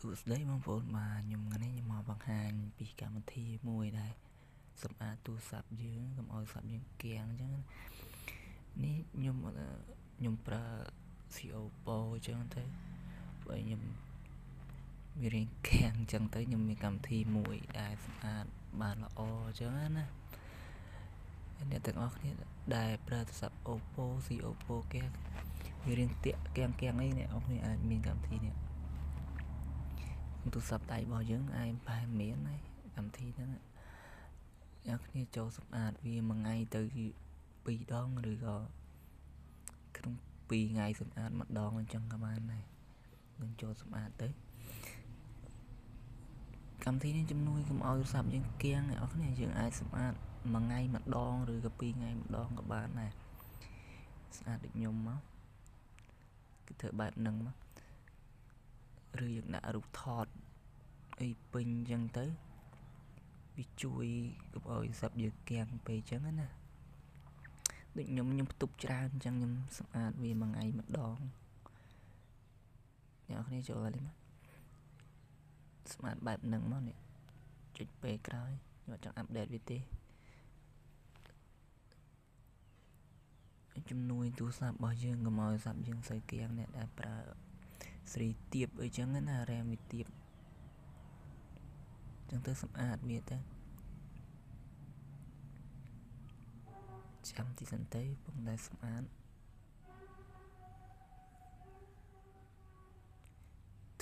សួស្តីបងប្អូនបាទខ្ញុំថ្ងៃនេះខ្ញុំមកបង្ហាញពីកម្មវិធីមួយដែលសម្អាតទូរស័ព្ទយើងកុំឲ្យស័ព្ទយើងកៀងអញ្ចឹងនេះខ្ញុំប្រើ CO Pro អញ្ចឹងទៅបើខ្ញុំមានរៀងកៀងអញ្ចឹងទៅខ្ញុំមានកម្មវិធីមួយដែលសម្អាតបានល្អអញ្ចឹងណាអ្នកទាំងអស់គ្នាដែលប្រើទូរស័ព្ទ Oppo CO Pro កៀងវារៀងតាក់កៀងអីអ្នកនរគ្នាអាចមានកម្មវិធីនេះទូរស័ព្ទដៃរបស់យើងអាចប្រហែលមានហើយកម្មវិធីហ្នឹងអ្នកគ្នាចូលសម្អាតវាមួយថ្ងៃទៅ2ដងឬក៏ក្នុង2ថ្ងៃសម្អាតម្ដងអញ្ចឹងក៏បានដែរនឹងចូលសម្អាតទៅកម្មវិធីនេះជំនួយកុំឲ្យទូរស័ព្ទយើងកៀងអ្នកនរគ្នាយើងអាចសម្អាតមួយថ្ងៃម្ដងឬក៏2ថ្ងៃម្ដងក៏បានដែរស្អាតដូចខ្ញុំមកគឺធ្វើបែបហ្នឹងមកឬយើងដាក់រូបថតអីពេញអញ្ចឹងទៅវាជួយកុំឲ្យស័ព្ទយើងកៀងពេកអញ្ចឹងណាដូចខ្ញុំផ្ទុកច្រើនអញ្ចឹងខ្ញុំសម្អាតវាមួយថ្ងៃម្ដងអ្នកនរគ្នាចូលឡើយមកសម្អាតបែបហ្នឹងមកនេះចុចពេលក្រោយខ្ញុំអត់ចង់អាប់ដេតវាទេជំនួយទូរស័ព្ទរបស់យើងកុំឲ្យស័ព្ទយើងសូវកៀងអ្នកដែលប្រើស្រីទៀបអីចឹងណារ៉ែមវាទៀបចឹងទៅសម្អាតវាទៅចាំទីសិនទៅពងតែសម្អាត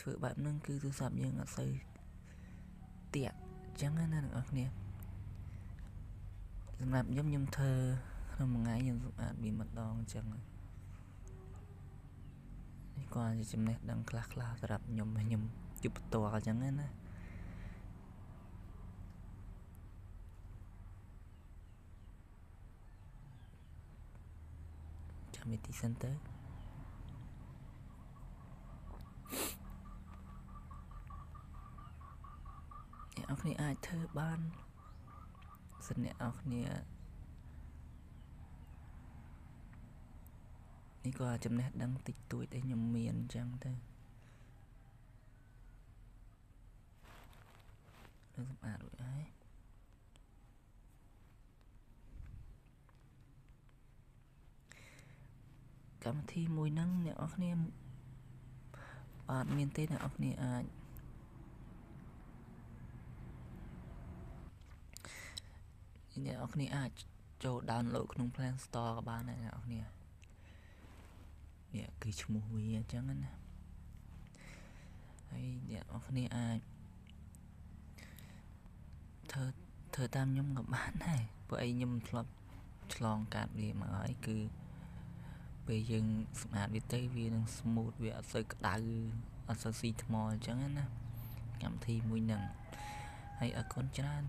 ធ្វើបែបហ្នឹងគឺទូរស័ព្ទយើងអត់សូវតាក់ចឹងណាអ្នកនរគ្នាសម្រាប់ខ្ញុំធ្វើក្នុងមួយថ្ងៃខ្ញុំសម្អាតវាម្ដងចឹងនេះគាត់ជាចំណេះដឹងខ្លះសម្រាប់ខ្ញុំជិះផ្ទាល់ចឹងណាចាំវាទីសិនទៅអ្នកនរគ្នាអាចធ្វើបានសិនអ្នកនរគ្នានេះក៏ចំណេះដឹងតិចតួចដែលខ្ញុំមានអញ្ចឹងទៅនឹងសម្អាតរួចហើយកម្មវិធីមួយហ្នឹងអ្នកនរគ្នាបាទមានទេអ្នកនរគ្នាអាចអ្នកនរគ្នាអាចចូល download ក្នុង Play Store ក៏បានដែរអ្នកនរគ្នានេះគឺឈ្មោះវាអញ្ចឹងណាហើយអ្នកនរគ្នាអាចធ្វើតាមខ្ញុំក៏បានដែរព្រោះអីខ្ញុំធ្លាប់ឆ្លងកាត់វាមកហើយគឺពេលយើងសម្អាតវាទៅវានឹង smooth វាអត់សូវក្តៅអត់សូវស៊ីថ្មអញ្ចឹងណាកម្មវិធីមួយហ្នឹងហើយអរគុណច្រើន